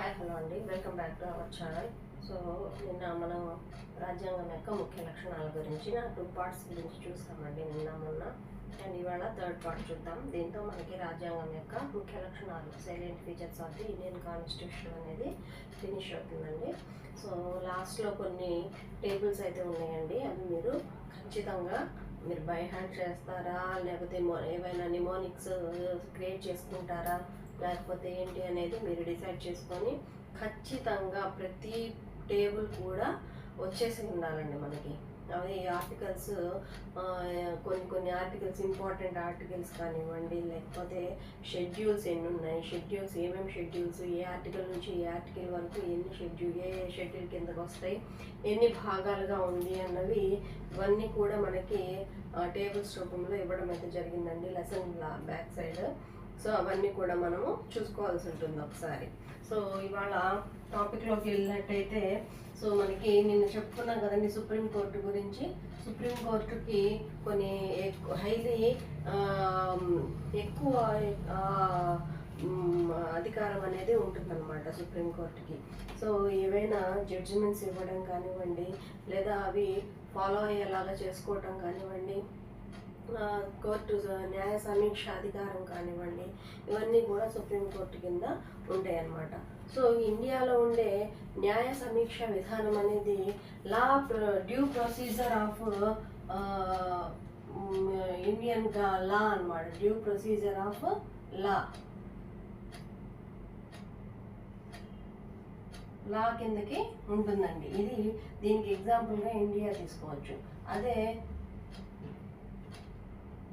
Hi hello అండి, welcome back to our channel. So నిన్న మనం రాజ్యాంగం యొక్క ముఖ్య లక్షణాల గురించి 2 పార్ట్స్ గురించి చూస్తామండి నిన్న మొన్న. అండ్ ఇవాళ 3rd పార్ట్ చూద్దాం. దీంతో మనకి రాజ్యాంగం యొక్క ముఖ్య లక్షణాలు, silent features of the Indian constitution అనేది ఫినిష్ అవుతుందండి. సో లాస్ట్లో కొన్ని టేబుల్స్ అయితే ఉన్నాయండి, అవి మీరు ఖచ్చితంగా మీరు బై హ్యాండ్ చేస్తారా, లేకపోతే ఏవైనా నిమోనిక్స్ క్రియేట్ చేసుకుంటారా, లేకపోతే ఏంటి అనేది మీరు డిసైడ్ చేసుకొని ఖచ్చితంగా ప్రతి టేబుల్ కూడా వచ్చేసి ఉండాలండి మనకి. అవి ఆర్టికల్స్ కొన్ని ఆర్టికల్స్ ఇంపార్టెంట్ ఆర్టికల్స్ కానివ్వండి, లేకపోతే షెడ్యూల్స్ ఎన్ని ఉన్నాయి, షెడ్యూల్స్ ఏమేమి షెడ్యూల్స్, ఏ ఆర్టికల్ నుంచి ఏ ఆర్టికల్ వరకు ఎన్ని ఏ షెడ్యూల్ కిందకు వస్తాయి, ఎన్ని భాగాలుగా ఉంది అన్నవి ఇవన్నీ కూడా మనకి టేబుల్స్ రూపంలో ఇవ్వడం అయితే జరిగిందండి లెసన్ బ్యాక్ సైడ్. సో అవన్నీ కూడా మనము చూసుకోవాల్సి ఉంటుంది ఒకసారి. సో ఇవాళ టాపిక్లోకి వెళ్ళినట్టయితే, సో మనకి నిన్న చెప్పుకున్నాం కదండి సుప్రీంకోర్టు గురించి. సుప్రీంకోర్టుకి కొన్ని హైలీ ఎక్కువ అధికారం అనేది ఉంటుందన్నమాట సుప్రీంకోర్టుకి. సో ఏవైనా జడ్జిమెంట్స్ ఇవ్వడం కానివ్వండి, లేదా అవి ఫాలో అయ్యేలాగా చేసుకోవటం కానివ్వండి, కోర్టు న్యాయ సమీక్ష అధికారం కానివ్వండి, ఇవన్నీ కూడా సుప్రీంకోర్టు కింద ఉంటాయి అన్నమాట. సో ఇండియాలో ఉండే న్యాయ సమీక్ష విధానం అనేది due procedure of Indian law అన్నమాట. డ్యూ ప్రొసీజర్ ఆఫ్ లా కిందకి ఉంటుందండి. దీనికి ఎగ్జాంపుల్గా ఇండియా తీసుకోవచ్చు. అదే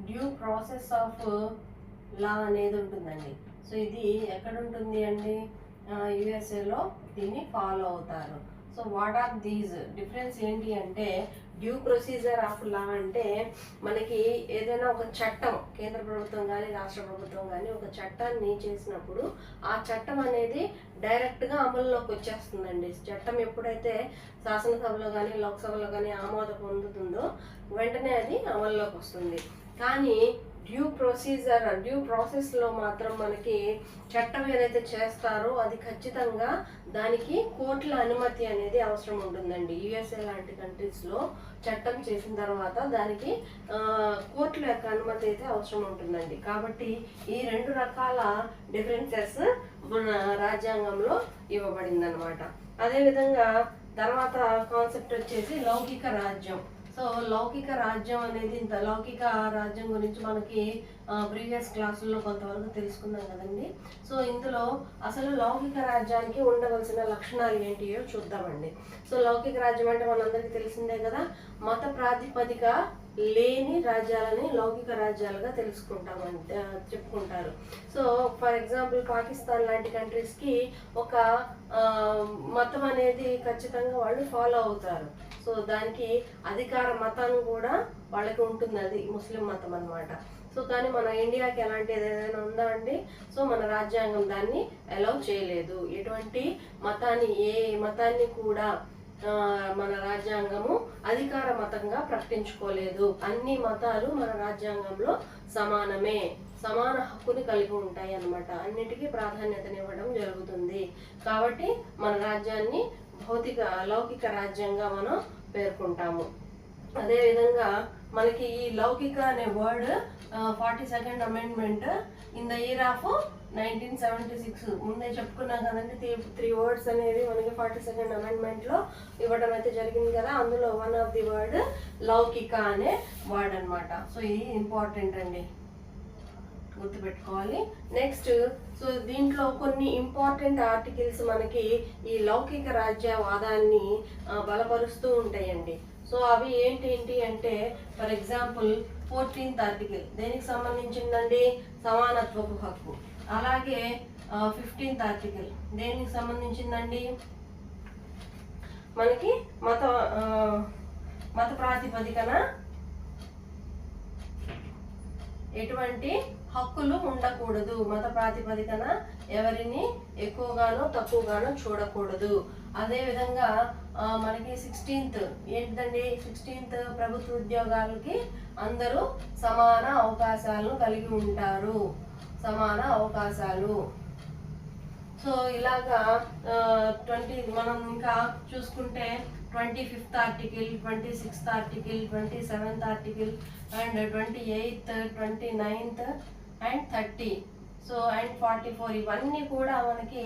డ్యూ ప్రాసెస్ ఆఫ్ లా అనేది ఉంటుందండి. సో ఇది ఎక్కడ ఉంటుంది అండి, యుఎస్ఏలో దీన్ని ఫాలో అవుతారు. So what are these difference ఏంటి అంటే, డ్యూ ప్రొసీజర్ ఆఫ్ లా అంటే మనకి ఏదైనా ఒక చట్టం, కేంద్ర ప్రభుత్వం కానీ రాష్ట్ర ప్రభుత్వం కానీ ఒక చట్టాన్ని చేసినప్పుడు ఆ చట్టం అనేది డైరెక్ట్గా అమల్లోకి వచ్చేస్తుందండి. చట్టం ఎప్పుడైతే శాసనసభలో కానీ లోక్సభలో కానీ ఆమోదం పొందుతుందో వెంటనే అది అమల్లోకి వస్తుంది. కానీ డ్యూ ప్రాసెస్లో మాత్రం మనకి చట్టం ఏదైతే చేస్తారో అది ఖచ్చితంగా దానికి కోర్టుల అనుమతి అనేది అవసరం ఉంటుందండి. యుఎస్ఏ లాంటి కంట్రీస్లో చట్టం చేసిన తర్వాత దానికి కోర్టుల యొక్క అనుమతి అయితే అవసరం ఉంటుందండి. కాబట్టి ఈ 2 రకాల డిఫరెన్సెస్ మన రాజ్యాంగంలో ఇవ్వబడింది అనమాట. అదేవిధంగా తర్వాత కాన్సెప్ట్ వచ్చేసి లౌకిక రాజ్యం. సో లౌకిక రాజ్యం అనేది, లౌకిక రాజ్యం గురించి మనకి ప్రీవియస్ క్లాసుల్లో కొంతవరకు తెలుసుకున్నాం కదండి. సో ఇందులో అసలు లౌకిక రాజ్యానికి ఉండవలసిన లక్షణాలు ఏంటియో చూద్దామండి. సో లౌకిక రాజ్యం అంటే మనందరికీ తెలిసిందే కదా, మత ప్రాతిపదిక లేని రాజ్యాలని లౌకిక రాజ్యాలుగా చెప్పుకుంటారు. సో ఫర్ ఎగ్జాంపుల్ పాకిస్తాన్ లాంటి కంట్రీస్కి ఒక మతం అనేది ఖచ్చితంగా వాళ్ళు ఫాలో అవుతారు. సో దానికి అధికార మతం కూడా వాళ్ళకి ఉంటుంది, అది ముస్లిం మతం అన్నమాట. సో కానీ మన ఇండియాకి అలాంటిది ఏదైనా ఉందా అండి? సో మన రాజ్యాంగం దాన్ని అలౌ చేయలేదు. ఎటువంటి ఏ మతాన్ని కూడా మన రాజ్యాంగము అధికార మతంగా ప్రకటించుకోలేదు. అన్ని మతాలు మన రాజ్యాంగంలో సమాన హక్కుని కలిగి ఉంటాయి అన్నమాట. అన్నిటికీ ప్రాధాన్యతనివ్వడం జరుగుతుంది. కాబట్టి మన రాజ్యాన్ని లౌకిక రాజ్యంగా మనం పేర్కొంటాము. అదేవిధంగా మనకి ఈ లౌకిక అనే word 42nd amendment in the year of 1976 ముందే చెప్పుకున్నాం కదండి. 3 వర్డ్స్ అనేవి మనకి 42nd అమెండ్మెంట్లో ఇవ్వడం అయితే జరిగింది కదా. అందులో వన్ ఆఫ్ ది వర్డ్ లౌకిక అనే వర్డ్ అనమాట. సో ఇది ఇంపార్టెంట్ అండి, గుర్తుపెట్టుకోవాలి. నెక్స్ట్, సో దీంట్లో కొన్ని ఇంపార్టెంట్ ఆర్టికల్స్ మనకి ఈ లౌకిక రాజ్యవాదాన్ని బలపరుస్తూ ఉంటాయండి. సో అవి ఏంటి అంటే, ఫర్ ఎగ్జాంపుల్ 14th ఆర్టికల్ దేనికి సంబంధించిందండి, సమానత్వపు హక్కు. అలాగే 15th ఆర్టికల్ దేనికి సంబంధించిందండి, మనకి మత ప్రాతిపదికన ఎటువంటి హక్కులు ఉండకూడదు, మత ప్రాతిపదికన ఎవరిని ఎక్కువగానో తక్కువగానో చూడకూడదు. అదేవిధంగా మనకి 16th ఏంటిదండి, 16th ప్రభుత్వ ఉద్యోగాలకి అందరూ సమాన అవకాశాలను కలిగి ఉంటారు, సమాన అవకాశాలు. సో ఇలాగా 20 మనం ఇంకా చూసుకుంటే 25th article, 26th article, 27th article and 28th, 29th and 30. So and 44 ఇవన్నీ కూడా మనకి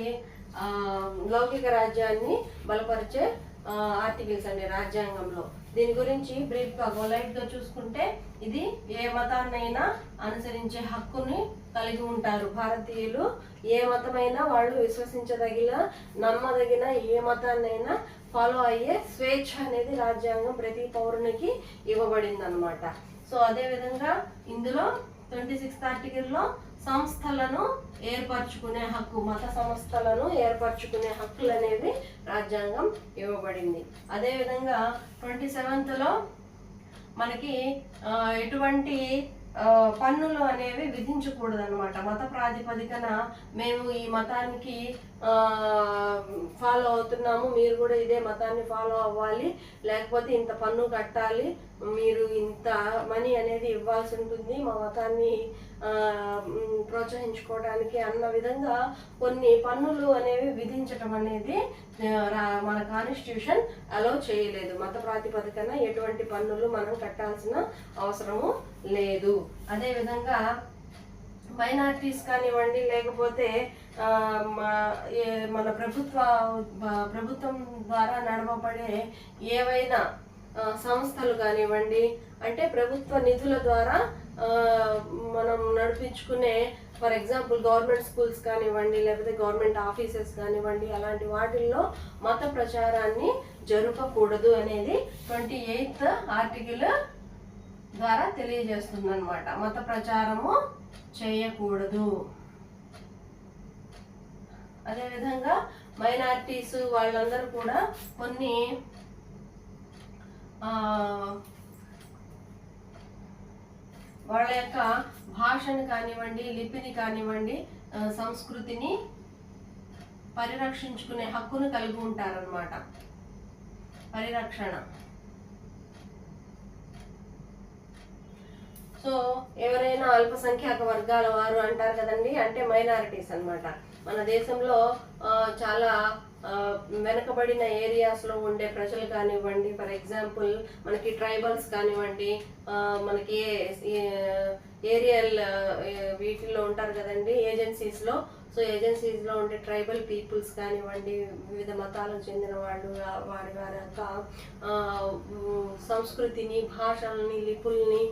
లౌకిక రాజ్యాన్ని బలపరిచే ఆర్టికల్స్ అండి రాజ్యాంగంలో. దీని గురించి బ్రీఫ్గా గొలైట్గా చూసుకుంటే ఇది ఏ మతాన్నైనా అనుసరించే హక్కుని కలిగి ఉంటారు. భారతీయులు ఏ మతమైనా వాళ్ళు విశ్వసించదగిన నమ్మదగిన ఏ మతాన్నైనా ఫాలో అయ్యే స్వేచ్ఛ అనేది రాజ్యాంగం ప్రతి పౌరునికి ఇవ్వబడింది అనమాట. సో అదేవిధంగా ఇందులో 26th ఆర్టికల్లో సంస్థలను ఏర్పరచుకునే హక్కు, మత సంస్థలను ఏర్పరచుకునే హక్కులు అనేవి రాజ్యాంగం ఇవ్వబడింది. అదేవిధంగా 27th మనకి ఎటువంటి పన్నులు అనేవి విధించకూడదు అనమాట. మత ప్రాతిపదికన మేము ఈ మతానికి ఫాలో అవుతున్నాము, మీరు కూడా ఇదే మతాన్ని ఫాలో అవ్వాలి, లేకపోతే ఇంత పన్ను కట్టాలి, మీరు ఇంత మనీ అనేది ఇవ్వాల్సి ఉంటుంది మా మతాన్ని ప్రోత్సహించుకోవడానికి అన్న విధంగా కొన్ని పన్నులు అనేవి విధించటం అనేది మన కాన్స్టిట్యూషన్ అలౌ చేయలేదు. మత ప్రాతిపదికన ఎటువంటి పన్నులు మనం కట్టాల్సిన అవసరము లేదు. అదేవిధంగా మైనారిటీస్ కానివ్వండి, లేకపోతే మన ప్రభుత్వం ద్వారా నడవబడే ఏవైనా సంస్థలు కానివ్వండి, అంటే ప్రభుత్వ నిధుల ద్వారా మనం నడిపించుకునే, ఫర్ ఎగ్జాంపుల్ గవర్నమెంట్ స్కూల్స్ కానివ్వండి, లేకపోతే గవర్నమెంట్ ఆఫీసెస్ కానివ్వండి, అలాంటి వాటిల్లో మత ప్రచారాన్ని జరపకూడదు అనేది 28th ఆర్టికల్ ద్వారా తెలియజేస్తుంది అనమాట. మత ప్రచారము చేయకూడదు. అదేవిధంగా మైనారిటీస్ వాళ్ళందరూ కూడా కొన్ని వాళ్ళ యొక్క భాషను కానివ్వండి, లిపిని కానివ్వండి, సంస్కృతిని పరిరక్షించుకునే హక్కును కలిగి ఉంటారన్నమాట. పరిరక్షణ. సో ఎవరైనా అల్పసంఖ్యాక వర్గాల వారు అంటారు కదండి, అంటే మైనారిటీస్ అన్నమాట. మన దేశంలో చాలా వెనకబడిన ఏరియాస్లో ఉండే ప్రజలు కానివ్వండి, ఫర్ ఎగ్జాంపుల్ మనకి ట్రైబల్స్ కానివ్వండి, మనకి ఏరియల్ వీటిల్లో ఉంటారు కదండి ఏజెన్సీస్లో. సో ఏజెన్సీస్లో ఉండే ట్రైబల్ పీపుల్స్ కానివ్వండి, వివిధ మతాలకు చెందిన వాళ్ళు వారి వారి యొక్క సంస్కృతిని, భాషల్ని, లిపుల్ని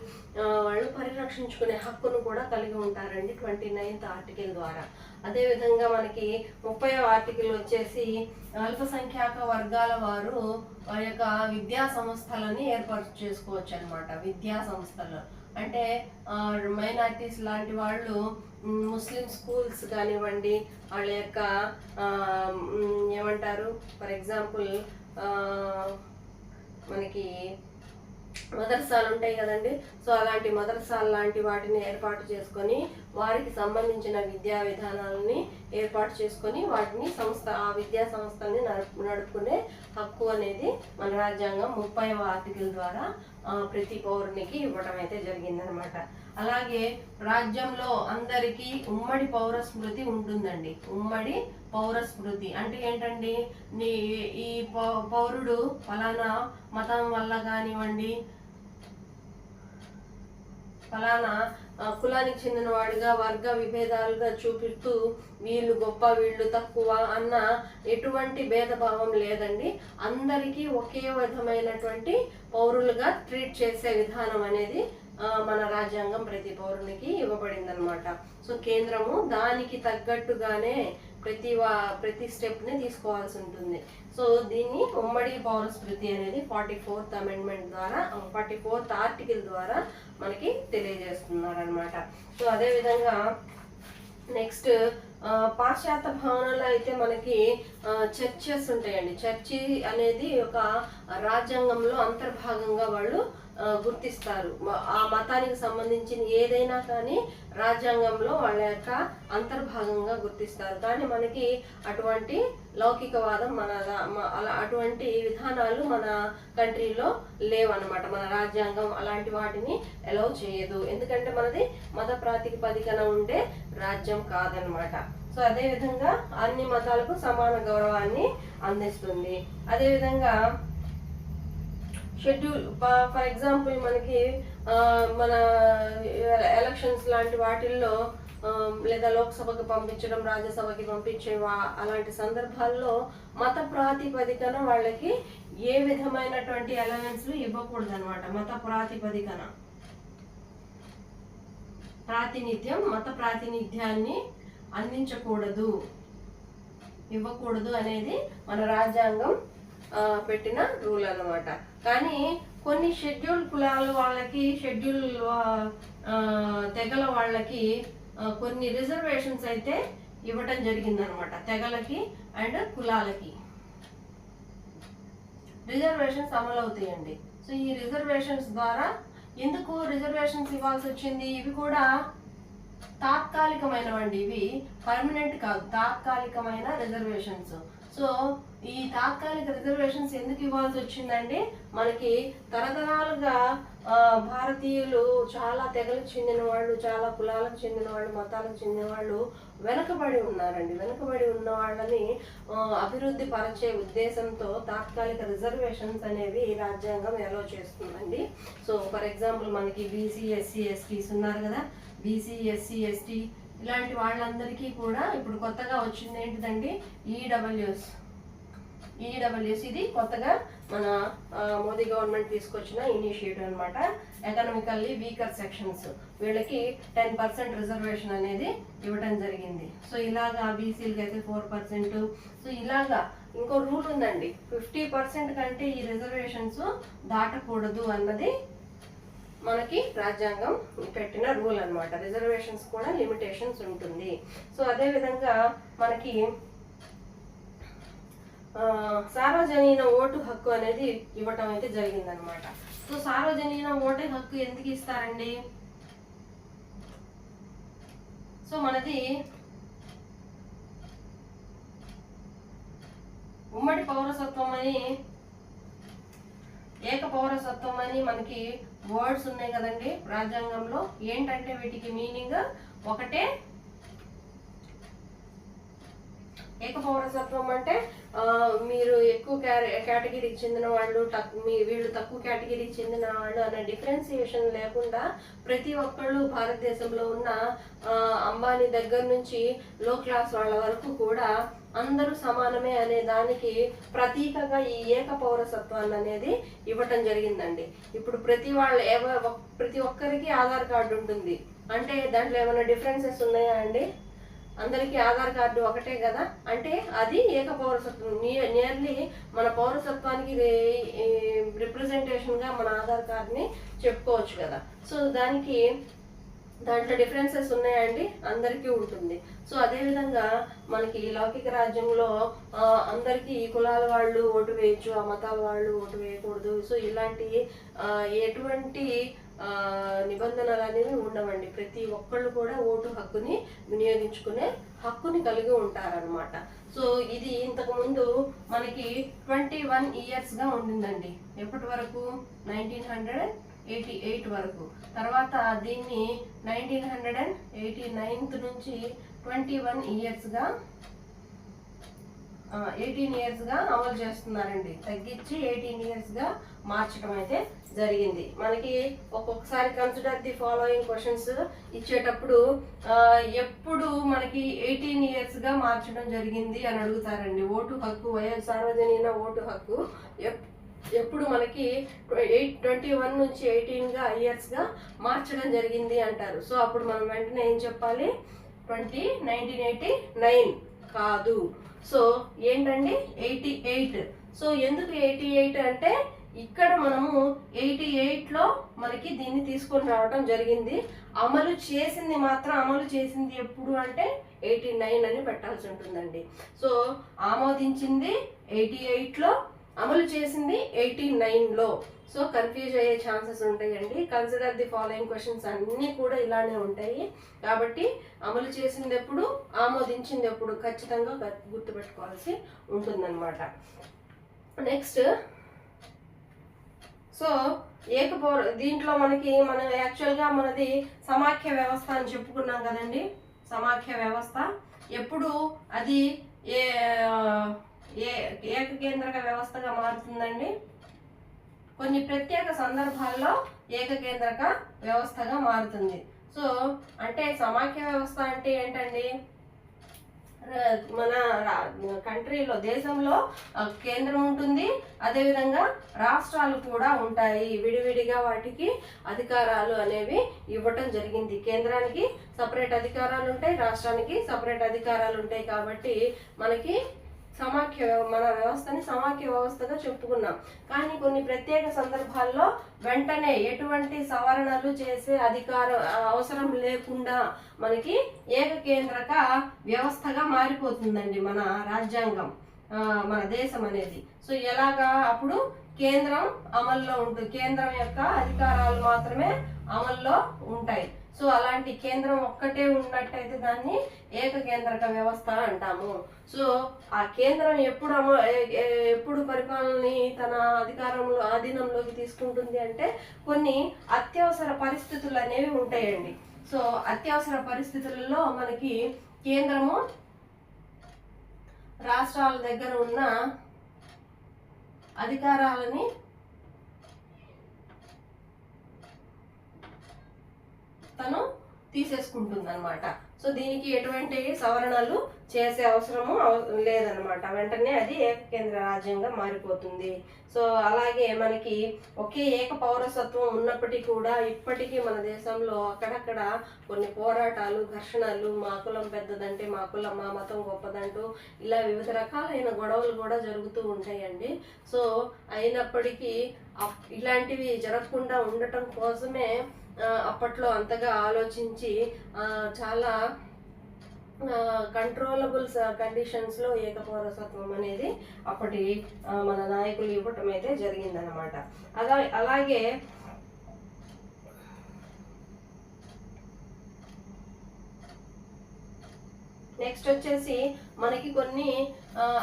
వాళ్ళు పరిరక్షించుకునే హక్కును కూడా కలిగి ఉంటారండి 29th ఆర్టికల్ ద్వారా. అదేవిధంగా మనకి 30వ ఆర్టికల్ వచ్చేసి అల్పసంఖ్యాక వర్గాల వారు వారి యొక్క విద్యా సంస్థలని ఏర్పాటు చేసుకోవచ్చు అనమాట. విద్యా సంస్థలు అంటే మైనారిటీస్ లాంటి వాళ్ళు ముస్లిం స్కూల్స్ కానివ్వండి, వాళ్ళ యొక్క ఏమంటారు, ఫర్ ఎగ్జాంపుల్ మనకి మదర్సాలు ఉంటాయి కదండి. సో అలాంటి మదర్సాలు లాంటి వాటిని ఏర్పాటు చేసుకొని వారికి సంబంధించిన విద్యా విధానాలని ఏర్పాటు చేసుకొని వాటిని ఆ విద్యా సంస్థల్ని నడుపుకునే హక్కు అనేది మన రాజ్యాంగం 30వ ఆర్టికల్ ద్వారా ప్రతి పౌరునికి ఇవ్వడం అయితే జరిగిందనమాట. అలాగే రాజ్యంలో అందరికీ ఉమ్మడి పౌర స్మృతి ఉంటుందండి. ఉమ్మడి పౌర స్మృతి అంటే ఏంటండి, ఈ పౌరుడు ఫలానా మతం వల్ల కానివ్వండి, ఫలానా కులానికి చెందిన వాడిగా వర్గ విభేదాలుగా చూపిస్తూ వీళ్ళు గొప్ప వీళ్ళు తక్కువ అన్న ఎటువంటి భేదభావం లేదండి. అందరికీ ఒకే విధమైనటువంటి పౌరులుగా ట్రీట్ చేసే విధానం అనేది మన రాజ్యాంగం ప్రతి పౌరునికి ఇవ్వబడింది అనమాట. సో కేంద్రము దానికి తగ్గట్టుగానే ప్రతి స్టెప్ని తీసుకోవాల్సి ఉంటుంది. సో దీన్ని ఉమ్మడి పౌర స్మృతి అనేది 44th అమెండ్మెంట్ ద్వారా 44th ఆర్టికల్ ద్వారా మనకి తెలియజేస్తున్నారు అనమాట. సో అదేవిధంగా నెక్స్ట్ పాశ్చాత్య భవనంలో అయితే మనకి చర్చెస్ ఉంటాయండి. చర్చి అనేది ఒక రాజ్యాంగంలో అంతర్భాగంగా వాళ్ళు గుర్తిస్తారు. ఆ మతానికి సంబంధించిన ఏదైనా కానీ రాజ్యాంగంలో వాళ్ళ యొక్క అంతర్భాగంగా గుర్తిస్తారు. కానీ మనకి అటువంటి లౌకికవాదం అలా అటువంటి విధానాలు మన కంట్రీలో లేవన్నమాట. మన రాజ్యాంగం అలాంటి వాటిని అలౌ చేయదు. ఎందుకంటే మనది మత ప్రాతిపదికన ఉండే రాజ్యం కాదనమాట. సో అదేవిధంగా అన్ని మతాలకు సమాన గౌరవాన్ని అందిస్తుంది. అదేవిధంగా షెడ్యూల్ ఫర్ ఎగ్జాంపుల్ మనకి మన ఎలక్షన్స్ లాంటి వాటిల్లో లేదా లోక్సభకి పంపించడం, రాజ్యసభకి పంపించే అలాంటి సందర్భాల్లో మత ప్రాతిపదికన వాళ్ళకి ఏ విధమైనటువంటి అలవెన్స్లు ఇవ్వకూడదు అనమాట. మత ప్రాతిపదికన మత ప్రాతినిధ్యాన్ని అందించకూడదు, ఇవ్వకూడదు అనేది మన రాజ్యాంగం పెట్టిన రూల్ అన్నమాట. కానీ కొన్ని షెడ్యూల్ కులాల వాళ్ళకి, షెడ్యూల్ తెగల వాళ్ళకి కొన్ని రిజర్వేషన్స్ అయితే ఇవ్వటం జరిగిందనమాట. తెగలకి అండ్ కులాలకి రిజర్వేషన్స్ అమలు అవుతాయండి. సో ఈ రిజర్వేషన్స్ ద్వారా ఎందుకు రిజర్వేషన్స్ ఇవ్వాల్సి వచ్చింది? ఇవి కూడా తాత్కాలికమైనవండి, ఇవి పర్మనెంట్ కాదు, తాత్కాలికమైన రిజర్వేషన్స్. సో ఈ తాత్కాలిక రిజర్వేషన్స్ ఎందుకు ఇవ్వాల్సి వచ్చిందండి? మనకి తరతరాలుగా భారతీయులు చాలా తెగలకు చెందిన వాళ్ళు, చాలా కులాలకు చెందిన వాళ్ళు, మతాలకు చెందిన వాళ్ళు వెనకబడి ఉన్నారండి. వెనకబడి ఉన్న వాళ్ళని అభివృద్ధి పరిచే ఉద్దేశంతో తాత్కాలిక రిజర్వేషన్స్ అనేవి రాజ్యాంగం అలౌ చేస్తుందండి. సో ఫర్ ఎగ్జాంపుల్ మనకి బీసీ, ఎస్సీ, ఎస్టీస్ ఉన్నారు కదా. బీసీ, ఎస్సీ, ఎస్టీ ఇలాంటి వాళ్ళందరికీ కూడా ఇప్పుడు కొత్తగా వచ్చింది ఏంటిదండి? ఈడబ్ల్యూఎస్. ఇది కొత్తగా మన మోదీ గవర్నమెంట్ తీసుకొచ్చిన ఇనిషియేటివ్ అనమాట. ఎకనామికల్లీ వీకర్ సెక్షన్స్ వీళ్ళకి 10% రిజర్వేషన్ అనేది ఇవ్వడం జరిగింది. సో ఇలాగా బీసీలకి అయితే 4%. సో ఇలాగా ఇంకో రూల్ ఉందండి, 50% కంటే ఈ రిజర్వేషన్స్ దాటకూడదు అన్నది మనకి రాజ్యాంగం పెట్టిన రూల్ అనమాట. రిజర్వేషన్స్ కూడా లిమిటేషన్స్ ఉంటుంది. సో అదేవిధంగా మనకి సార్వజనీన ఓటు హక్కు అనేది ఇవ్వటం అయితే జరిగిందనమాట. సో సార్వజనీన ఓటు హక్కు ఎందుకు ఇస్తారండి? సో మనది ఉమ్మడి పౌరసత్వం అని, ఏక పౌరసత్వం అని మనకి వర్డ్స్ ఉన్నాయి కదండి రాజ్యాంగంలో. ఏంటంటే వీటికి మీనింగ్ ఒకటే. ఏక పౌరసత్వం అంటే మీరు ఎక్కువ కేటగిరీకి చెందిన వాళ్ళు, వీళ్ళు తక్కువ కేటగిరీకి చెందిన వాళ్ళు అనే డిఫరెన్సియేషన్ లేకుండా ప్రతి ఒక్కళ్ళు భారతదేశంలో ఉన్న అంబానీ దగ్గర నుంచి లో క్లాస్ వాళ్ళ వరకు కూడా అందరూ సమానమే అనే దానికి ప్రతీకగా ఈ ఏక పౌరసత్వాన్ని అనేది ఇవ్వటం జరిగిందండి. ఇప్పుడు ప్రతి ఒక్కరికి ఆధార్ కార్డు ఉంటుంది. అంటే దాంట్లో ఏమైనా డిఫరెన్సెస్ ఉన్నాయా అండి? అందరికీ ఆధార్ కార్డు ఒకటే కదా. అంటే అది ఏక పౌరసత్వం. నియర్లీ మన పౌరసత్వానికి రిప్రజెంటేషన్గా మన ఆధార్ కార్డుని చెప్పుకోవచ్చు కదా. సో దాంట్లో డిఫరెన్సెస్ ఉన్నాయండి, అందరికీ ఉంటుంది. సో అదేవిధంగా మనకి లౌకిక రాజ్యంలో అందరికీ ఈ కులాల వాళ్ళు ఓటు వేయచ్చు, ఆ మతాల వాళ్ళు ఓటు వేయకూడదు. సో ఇలాంటి ఎటువంటి నిబంధనలు అనేవి ఉండవండి. ప్రతి ఒక్కళ్ళు కూడా ఓటు హక్కుని వినియోగించుకునే హక్కుని కలిగి ఉంటారనమాట. సో ఇది ఇంతకుముందు మనకి 21 yearsగా ఉండిందండి. ఎప్పటి వరకు? 1988 వరకు. తర్వాత దీన్ని 1989 నుంచి 21 yearsగా 18 yearsగా అమలు చేస్తున్నారండి. తగ్గించి 18 yearsగా మార్చడం అయితే జరిగింది. మనకి ఒక్కొక్కసారి కన్సిడర్ ది ఫాలోయింగ్ క్వశ్చన్స్ ఇచ్చేటప్పుడు ఎప్పుడు మనకి 18 yearsగా మార్చడం జరిగింది అని అడుగుతారండి. ఓటు హక్కు, సార్వజనీన ఓటు హక్కు ఎప్పుడు మనకి 21 నుంచి 18 yearsగా మార్చడం జరిగింది అంటారు. సో అప్పుడు మనం వెంటనే ఏం చెప్పాలి? 1989 కాదు. సో ఏంటండి? 88. సో ఎందుకు 88 అంటే ఇక్కడ మనము 88లో మనకి దీన్ని తీసుకొని రావడం జరిగింది. అమలు చేసింది ఎప్పుడు అంటే 89 అని పెట్టాల్సి ఉంటుందండి. సో ఆమోదించింది 88లో, అమలు చేసింది 89లో. సో కన్ఫ్యూజ్ అయ్యే ఛాన్సెస్ ఉంటాయండి. కన్సిడర్ ది ఫాలోయింగ్ క్వశ్చన్స్ అన్నీ కూడా ఇలానే ఉంటాయి. కాబట్టి అమలు చేసింది ఎప్పుడు, ఆమోదించింది ఎప్పుడు ఖచ్చితంగా గుర్తుపెట్టుకోవాల్సి ఉంటుందన్నమాట. నెక్స్ట్ సో దీంట్లో మనం యాక్చువల్గా మనది సమాఖ్య వ్యవస్థ అని చెప్పుకున్నాం కదండి. సమాఖ్య వ్యవస్థ ఎప్పుడు అది ఏకకేంద్రక వ్యవస్థగా మారుతుందండి. కొన్ని ప్రత్యేక సందర్భాల్లో ఏకకేంద్రక వ్యవస్థగా మారుతుంది. సో అంటే సమాఖ్య వ్యవస్థ అంటే ఏంటండి, మన కంట్రీలో దేశంలో కేంద్రం ఉంటుంది, అదేవిధంగా రాష్ట్రాలు కూడా ఉంటాయి. విడివిడిగా వాటికి అధికారాలు అనేవి ఇవ్వటం జరిగింది. కేంద్రానికి సపరేట్ అధికారాలు ఉంటాయి, రాష్ట్రానికి సపరేట్ అధికారాలు ఉంటాయి. కాబట్టి మనకి మన వ్యవస్థని సమాఖ్య వ్యవస్థగా చెప్పుకున్నాం. కానీ కొన్ని ప్రత్యేక సందర్భాల్లో వెంటనే ఎటువంటి సవరణలు చేసే అవసరం లేకుండా మనకి ఏకకేంద్రక వ్యవస్థగా మారిపోతుందండి మన రాజ్యాంగం, మన దేశం అనేది. సో ఎలాగా అప్పుడు కేంద్రం అమల్లో ఉంటుంది, కేంద్రం యొక్క అధికారాలు మాత్రమే అమల్లో ఉంటాయి. సో అలాంటి కేంద్రం ఒక్కటే ఉన్నట్టయితే దాన్ని ఏకకేంద్రక వ్యవస్థ అంటాము. సో ఆ కేంద్రం ఎప్పుడు పరిపాలనని తన ఆధీనంలోకి తీసుకుంటుంది అంటే కొన్ని అత్యవసర పరిస్థితులు అనేవి ఉంటాయండి. సో అత్యవసర పరిస్థితులలో మనకి కేంద్రము రాష్ట్రాల దగ్గర ఉన్న అధికారాలని తను తీసేసుకుంటుంది అనమాట. సో దీనికి ఎటువంటి సవరణలు చేసే అవసరము లేదనమాట. వెంటనే అది ఏకకేంద్ర రాజ్యంగా మారిపోతుంది. సో అలాగే మనకి ఒకే ఏక పౌరసత్వం ఉన్నప్పటికీ కూడా ఇప్పటికీ మన దేశంలో అక్కడక్కడ కొన్ని పోరాటాలు, ఘర్షణలు, మా కులం పెద్దదంటే మా కులం, మా మతం గొప్పదంటూ ఇలా వివిధ రకాలైన గొడవలు కూడా జరుగుతూ ఉంటాయండి. సో అయినప్పటికీ ఇలాంటివి జరగకుండా ఉండటం కోసమే అప్పట్లో అంతగా ఆలోచించి చాలా కంట్రోలబుల్ కండిషన్స్లో ఏకపౌరసత్వం అనేది అప్పటి మన నాయకులు ఇవ్వటం అయితే జరిగిందనమాట. అలాగే నెక్స్ట్ వచ్చేసి మనకి కొన్ని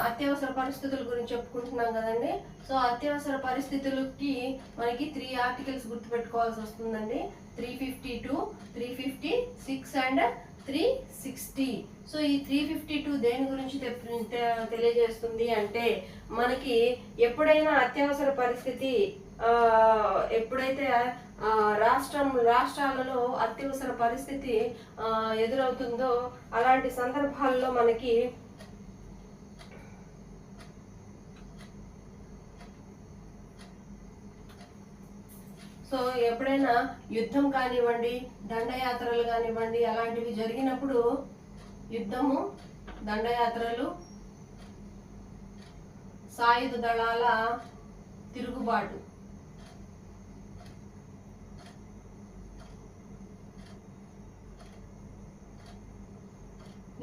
అత్యవసర పరిస్థితుల గురించి చెప్పుకుంటున్నాం కదండి. సో అత్యవసర పరిస్థితులకి మనకి 3 ఆర్టికల్స్ గుర్తుపెట్టుకోవాల్సి వస్తుందండి. 352, 356 అండ్ 360. సో ఈ 352 దేని గురించి తెలియజేస్తుంది అంటే మనకి ఎప్పుడైనా అత్యవసర పరిస్థితి ఎప్పుడైతే రాష్ట్రాలలో అత్యవసర పరిస్థితి ఎదురవుతుందో అలాంటి సందర్భాల్లో మనకి సో ఎప్పుడైనా యుద్ధం కానివ్వండి, దండయాత్రలు కానివ్వండి, అలాంటివి జరిగినప్పుడు యుద్ధము, దండయాత్రలు, సాయుధ దళాల తిరుగుబాటు,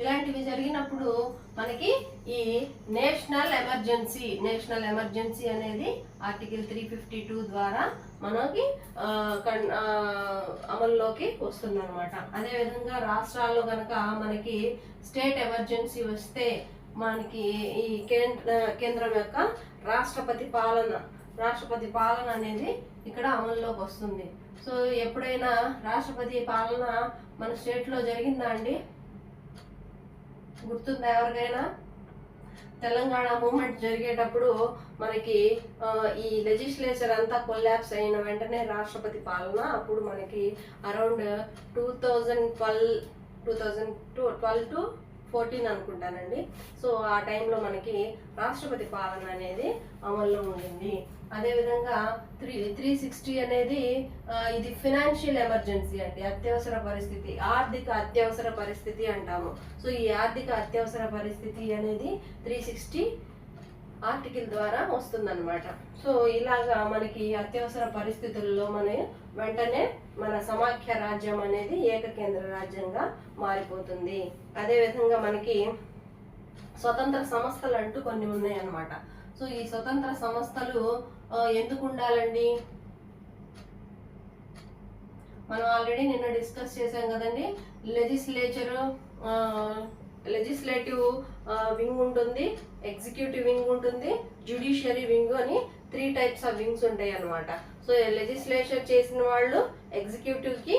ఇలాంటివి జరిగినప్పుడు మనకి ఈ నేషనల్ ఎమర్జెన్సీ అనేది ఆర్టికల్ 352 ద్వారా మనకి అమల్లోకి వస్తుంది అనమాట. అదేవిధంగా రాష్ట్రాల్లో కనుక మనకి స్టేట్ ఎమర్జెన్సీ వస్తే మనకి ఈ కేంద్రం యొక్క రాష్ట్రపతి పాలన అనేది ఇక్కడ అమల్లోకి వస్తుంది. సో ఎప్పుడైనా రాష్ట్రపతి పాలన మన స్టేట్లో జరిగిందా అండి? గుర్తుందా ఎవరికైనా? తెలంగాణ మూమెంట్ జరిగేటప్పుడు మనకి ఈ లెజిస్లేచర్ అంతా కొలాప్స్ అయిన వెంటనే రాష్ట్రపతి పాలన అప్పుడు మనకి అరౌండ్ 2012 to 14 అనుకుంటానండి. సో ఆ టైంలో మనకి రాష్ట్రపతి పాలన అనేది అమల్లో ఉండింది. అదేవిధంగా 360 అనేది ఇది ఫినాన్షియల్ ఎమర్జెన్సీ అండి, అత్యవసర పరిస్థితి, ఆర్థిక అత్యవసర పరిస్థితి అంటాము. సో ఈ ఆర్థిక అత్యవసర పరిస్థితి అనేది 360 ఆర్టికల్ ద్వారా వస్తుందన్నమాట. సో ఇలాగా మనకి అత్యవసర పరిస్థితుల్లో వెంటనే మన సమాఖ్య రాజ్యం అనేది ఏకకేంద్ర రాజ్యంగా మారిపోతుంది. అదేవిధంగా మనకి స్వతంత్ర సంస్థలు అంటూ కొన్ని ఉన్నాయి అన్నమాట. సో ఈ స్వతంత్ర సంస్థలు ఎందుకు ఉండాలండి? మనం ఆల్రెడీ నిన్న డిస్కస్ చేసాం కదండి. లెజిస్లేటివ్ వింగ్ ఉంటుంది, ఎగ్జిక్యూటివ్ వింగ్ ఉంటుంది, జ్యుడిషియరీ వింగ్ అని 3 టైప్స్ ఆఫ్ వింగ్స్ ఉంటాయి అన్నమాట. సో లెజిస్లేషన్ చేసిన వాళ్ళు ఎగ్జిక్యూటివ్కి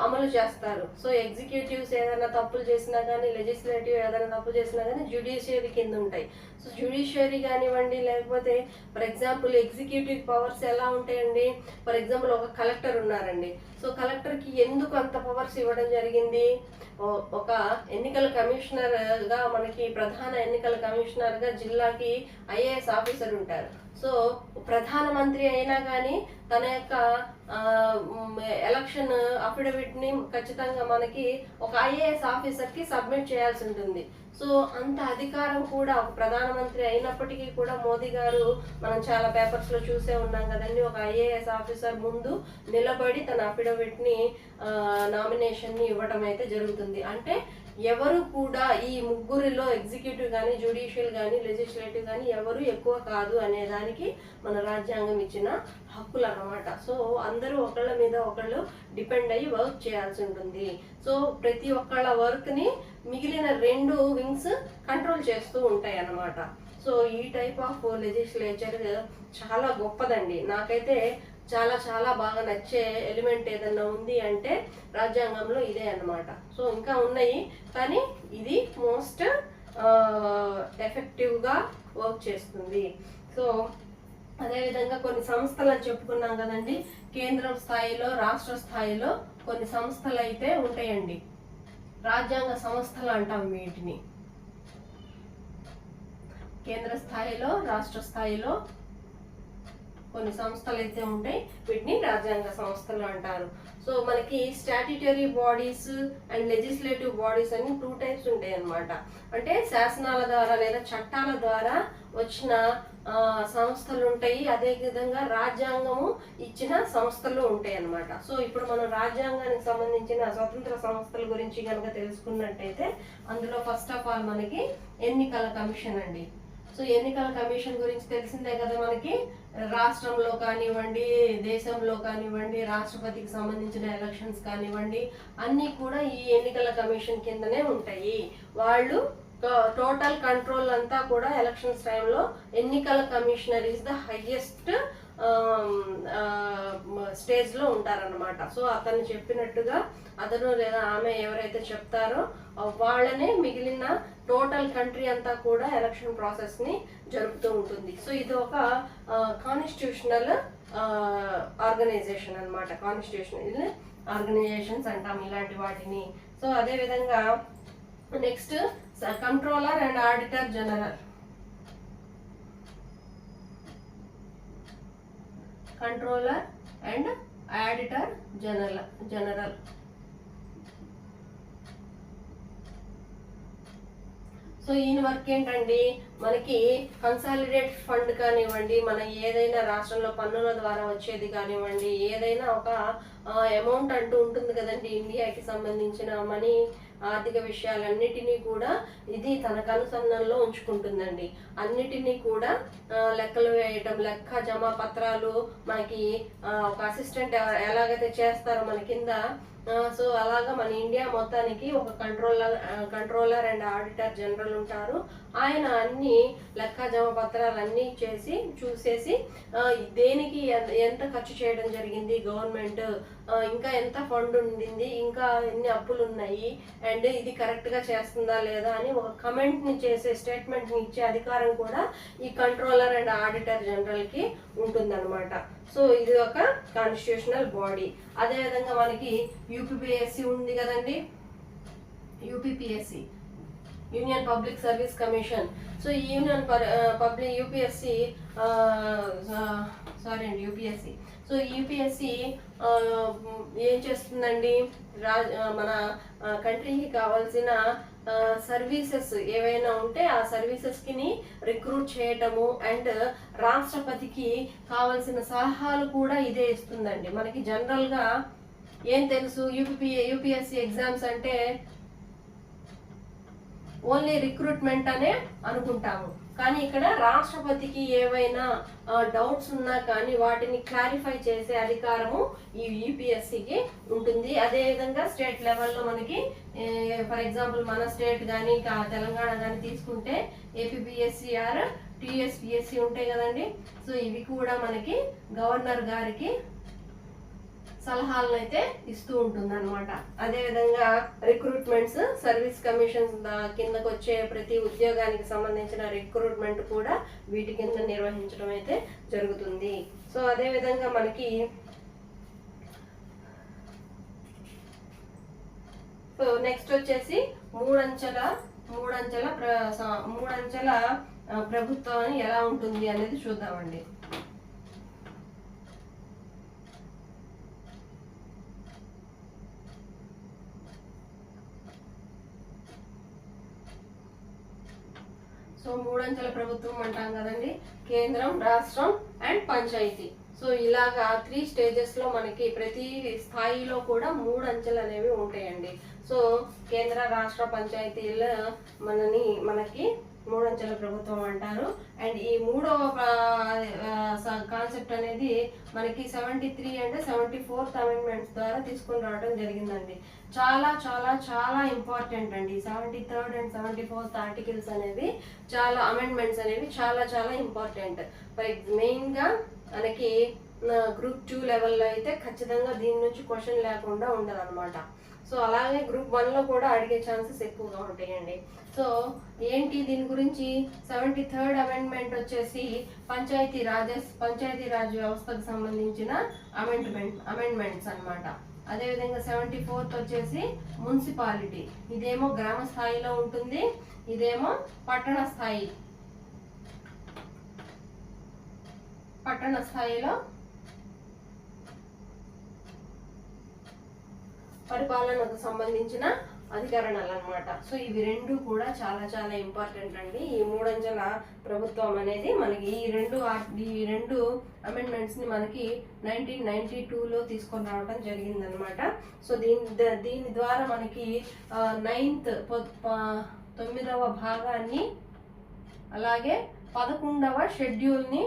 అమలు చేస్తారు. సో ఎగ్జిక్యూటివ్స్ ఏదైనా తప్పులు చేసినా కానీ, లెజిస్లేటివ్ ఏదైనా తప్పు చేసినా కానీ జ్యుడిషియరీ కింద ఉంటాయి. సో జ్యుడిషియరీ కానివ్వండి, లేకపోతే ఫర్ ఎగ్జాంపుల్ ఎగ్జిక్యూటివ్ పవర్స్ ఎలా ఉంటాయండి? ఫర్ ఎగ్జాంపుల్ ఒక కలెక్టర్ ఉన్నారండి. సో కలెక్టర్కి ఎందుకు అంత పవర్స్ ఇవ్వడం జరిగింది? ఒక ఎన్నికల కమిషనర్గా, మనకి ప్రధాన ఎన్నికల కమిషనర్గా జిల్లాకి ఐఏఎస్ ఆఫీసర్ ఉంటారు. సో ప్రధానమంత్రి అయినా కానీ తన యొక్క ఎలక్షన్ అఫిడవిట్ని ఖచ్చితంగా మనకి ఒక ఐఏఎస్ ఆఫీసర్కి సబ్మిట్ చేయాల్సి ఉంటుంది. సో అంత అధికారం కూడా ఒక ప్రధానమంత్రి అయినప్పటికీ కూడా మోదీ గారు, మనం చాలా పేపర్స్లో చూసే ఉన్నాం కదండి, ఒక ఐఏఎస్ ఆఫీసర్ ముందు నిలబడి తన అఫిడవిట్ని నామినేషన్ని ఇవ్వడం అయితే జరుగుతుంది. అంటే ఎవరు కూడా ఈ ముగ్గురిలో ఎగ్జిక్యూటివ్ కానీ, జ్యుడిషియల్ కానీ, లెజిస్లేటివ్ కానీ ఎవరు ఎక్కువ కాదు అనే దానికి మన రాజ్యాంగం ఇచ్చిన హక్కులు అన్నమాట. సో అందరూ ఒకళ్ళ మీద ఒకళ్ళు డిపెండ్ అయ్యి వర్క్ చేయాల్సి ఉంటుంది. సో ప్రతి ఒక్కళ్ళ వర్క్ని మిగిలిన 2 వింగ్స్ కంట్రోల్ చేస్తూ ఉంటాయి అన్నమాట. సో ఈ టైప్ ఆఫ్ లెజిస్లేచర్ చాలా గొప్పదండి. నాకైతే చాలా చాలా బాగా నచ్చే ఎలిమెంట్ ఏదన్నా ఉంది అంటే రాజ్యాంగంలో ఇదే అన్నమాట. సో ఇంకా ఉన్నాయి, కానీ ఇది మోస్ట్ ఎఫెక్టివ్గా వర్క్ చేస్తుంది. సో అదేవిధంగా కొన్ని సంస్థలు అని చెప్పుకున్నాం కదండి. కేంద్రం స్థాయిలో, రాష్ట్ర స్థాయిలో కొన్ని సంస్థలు అయితే ఉంటాయండి. రాజ్యాంగ సంస్థలు అంటాం వీటిని. కేంద్ర స్థాయిలో, రాష్ట్ర స్థాయిలో కొన్ని సంస్థలు అయితే ఉంటాయి, వీటిని రాజ్యాంగ సంస్థలు అంటారు. సో మనకి statutory bodies and legislative bodies అని 2 టైప్స్ ఉంటాయి అన్నమాట. అంటే శాసనాల ద్వారా లేదా చట్టాల ద్వారా వచ్చిన సంస్థలు ఉంటాయి, అదే విధంగా రాజ్యాంగము ఇచ్చిన సంస్థలు ఉంటాయి అన్నమాట. సో ఇప్పుడు మనం రాజ్యాంగానికి సంబంధించిన స్వతంత్ర సంస్థల గురించి కనుక తెలుసుకున్నట్టయితే అందులో ఫస్ట్ ఆఫ్ ఆల్ మనకి ఎన్నికల కమిషన్ అండి. సో ఎన్నికల కమిషన్ గురించి తెలిసిందే కదా మనకి. రాష్ట్రంలో కానివ్వండి, దేశంలో కానివ్వండి, రాష్ట్రపతికి సంబంధించిన ఎలక్షన్స్ కానివ్వండి, అన్నీ కూడా ఈ ఎన్నికల కమిషన్ కిందనే ఉంటాయి. వాళ్ళు టోటల్ కంట్రోల్ అంతా కూడా ఎలక్షన్స్ టైంలో ఎన్నికల కమిషనర్ ఈస్ ద హైయెస్ట్ స్టేజ్లో ఉంటారన్నమాట. సో అతను చెప్పినట్టుగా అతను లేదా ఆమె ఎవరైతే చెప్తారో వాళ్ళనే మిగిలిన టోటల్ కంట్రీ అంతా కూడా ఎలక్షన్ ప్రాసెస్ని జరుపుతూ ఉంటుంది. సో ఇది ఒక కాన్స్టిట్యూషనల్ ఆర్గనైజేషన్ అన్నమాట. కాన్స్టిట్యూషనల్ ఆర్గనైజేషన్స్ అంటాం ఇలాంటి వాటిని. సో అదేవిధంగా next controller and auditor general. Controller and auditor general. So ఈయన వర్క్ ఏంటండి, మనకి కన్సాలిడేట్ ఫండ్ కానివ్వండి, మన ఏదైనా రాష్ట్రంలో పన్నుల ద్వారా వచ్చేది కానివ్వండి, ఏదైనా ఒక అమౌంట్ అంటూ ఉంటుంది కదండి ఇండియాకి సంబంధించిన మనీ, ఆర్థిక విషయాలన్నిటినీ కూడా ఇది తన కనుసన్నల్లో ఉంచుకుంటుందండి. అన్నిటినీ కూడా లెక్కలు వేయటం, లెక్క జమా పత్రాలు మనకి ఒక అసిస్టెంట్ ఎలాగైతే చేస్తారో మన కింద, సో అలాగా మన ఇండియా మొత్తానికి ఒక కంట్రోలర్ అండ్ ఆడిటర్ జనరల్ ఉంటారు. ఆయన అన్ని లెక్క జమ పత్రాలు అన్నీ చూసేసి దేనికి ఎంత ఖర్చు చేయడం జరిగింది గవర్నమెంట్, ఇంకా ఎంత ఫండ్ ఉండింది, ఇంకా ఎన్ని అప్పులు ఉన్నాయి, అండ్ ఇది కరెక్ట్గా చేస్తుందా లేదా అని ఒక కమెంట్ని చేసే, స్టేట్మెంట్ని ఇచ్చే అధికారం కూడా ఈ కంట్రోలర్ అండ్ ఆడిటర్ జనరల్కి ఉంటుందన్నమాట. సో ఇది ఒక కాన్స్టిట్యూషనల్ బాడీ. అదేవిధంగా మనకి యూపీపీఎస్సీ ఉంది కదండి, UPPSC union public service commission. So ఈ యూపీఎస్సీ సో యూపీఎస్సీ ఏం చేస్తుందండి, మన కంట్రీకి కావాల్సిన సర్వీసెస్ ఏవైనా ఉంటే ఆ సర్వీసెస్కి రిక్రూట్ చేయటము అండ్ రాష్ట్రపతికి కావాల్సిన సలహాలు కూడా ఇదే ఇస్తుందండి. మనకి జనరల్గా ఏం తెలుసు, యూపీఎస్సీ ఎగ్జామ్స్ అంటే ఓన్లీ రిక్రూట్మెంట్ అనే అనుకుంటాము, కానీ ఇక్కడ రాష్ట్రపతికి ఏవైనా డౌట్స్ ఉన్నా కానీ వాటిని క్లారిఫై చేసే అధికారము ఈ యూపీఎస్సీకి ఉంటుంది. అదేవిధంగా స్టేట్ లెవెల్లో మనకి ఫర్ ఎగ్జాంపుల్ మన స్టేట్ కానీ తెలంగాణ కానీ తీసుకుంటే ఏపీపీఎస్సీ ఆర్ టీఎస్పీఎస్సీ ఉంటాయి కదండి. సో ఇవి కూడా మనకి గవర్నర్ గారికి సలహాలను అయితే ఇస్తూ ఉంటుంది అనమాట. అదేవిధంగా రిక్రూట్మెంట్స్, సర్వీస్ కమిషన్స్ కిందకు వచ్చే ప్రతి ఉద్యోగానికి సంబంధించిన రిక్రూట్మెంట్ కూడా వీటి కింద నిర్వహించడం అయితే జరుగుతుంది. సో అదేవిధంగా మనకి నెక్స్ట్ వచ్చేసి మూడంచెల ప్రభుత్వం ఎలా ఉంటుంది అనేది చూద్దామండి. సో మూడంచెల ప్రభుత్వం అంటాం కదండి, కేంద్రం, రాష్ట్రం అండ్ పంచాయతీ. సో ఇలాగా 3 స్టేజెస్లో మనకి ప్రతి స్థాయిలో కూడా 3 అంచెలు అనేవి ఉంటాయండి. సో కేంద్ర, రాష్ట్ర, పంచాయతీల మనకి 3 అంచెల ప్రభుత్వం అంటారు. అండ్ ఈ 3వ కాన్సెప్ట్ అనేది మనకి 73 అండ్ 74th అమెండ్మెంట్స్ ద్వారా తీసుకొని రావడం జరిగిందండి. చాలా చాలా చాలా ఇంపార్టెంట్ అండి. 73rd అండ్ 74th ఆర్టికల్స్ అనేవి అమెండ్మెంట్స్ అనేవి చాలా చాలా ఇంపార్టెంట్. మెయిన్గా మనకి గ్రూప్ 2 లెవెల్లో అయితే ఖచ్చితంగా దీని నుంచి క్వశ్చన్ లేకుండా ఉండదు అనమాట. సో అలాగే గ్రూప్ 1లో కూడా అడిగే ఛాన్సెస్ ఎక్కువగా ఉంటాయండి. సో ఏంటి దీని గురించి? 73rd అమెండ్మెంట్ వచ్చేసి పంచాయతీ రాజ్ వ్యవస్థకు సంబంధించిన అమెండ్మెంట్స్ అన్నమాట. అదేవిధంగా 74th వచ్చేసి మున్సిపాలిటీ, ఇదేమో గ్రామ స్థాయిలో ఉంటుంది, ఇదేమో పట్టణ స్థాయిలో పరిపాలనకు సంబంధించిన అధికరణలు అన్నమాట. సో ఇవి 2 కూడా చాలా చాలా ఇంపార్టెంట్ అండి. ఈ 3 అంచెల ప్రభుత్వం అనేది మనకి ఈ రెండు అమెండ్మెంట్స్ ని మనకి 1992లో తీసుకొని రావడం జరిగిందనమాట. సో దీని ద్వారా మనకి 9వ భాగాన్ని అలాగే 11వ షెడ్యూల్ని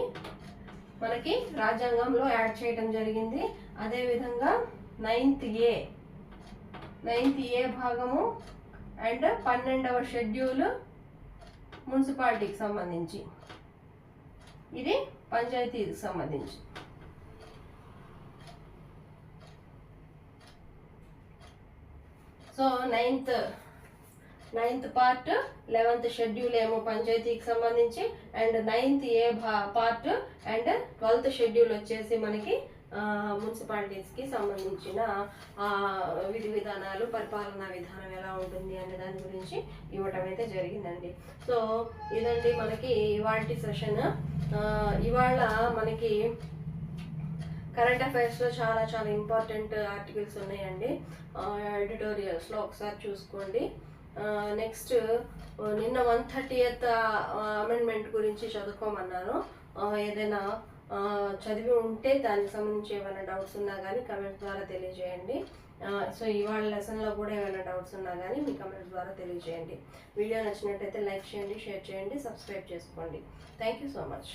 మనకి రాజ్యాంగంలో యాడ్ చేయడం జరిగింది. అదేవిధంగా 9th ఏ భాగము అండ్ 12వ షెడ్యూల్ మున్సిపాలిటీకి సంబంధించి, ఇది పంచాయతీకి సంబంధించి. So 9th part 11th schedule ఏమో పంచాయతీకి సంబంధించి and 9th A part and 12th schedule వచ్చేసి మనకి మున్సిపాలిటీస్కి సంబంధించిన విధి విధానాలు, పరిపాలనా విధానం ఎలా ఉంటుంది అనే దాని గురించి ఇవ్వటం అయితే జరిగిందండి. సో ఇదండి మనకి ఇవాల్టి సెషన్. ఇవాళ మనకి కరెంట్ అఫైర్స్లో చాలా చాలా ఇంపార్టెంట్ ఆర్టికల్స్ ఉన్నాయండి. ఎడిటోరియల్స్లో ఒకసారి చూసుకోండి. నెక్స్ట్ నిన్న 130th అమెండ్మెంట్ గురించి చదువుకోమన్నాను. ఏదైనా చదివి ఉంటే దానికి సంబంధించి ఏమైనా డౌట్స్ ఉన్నా కానీ కమెంట్స్ ద్వారా తెలియజేయండి. సో ఇవాళ లెసన్లో కూడా ఏమైనా డౌట్స్ ఉన్నా కానీ మీ కమెంట్స్ ద్వారా తెలియజేయండి. వీడియో నచ్చినట్టయితే లైక్ చేయండి, షేర్ చేయండి, సబ్స్క్రైబ్ చేసుకోండి. Thank you so much.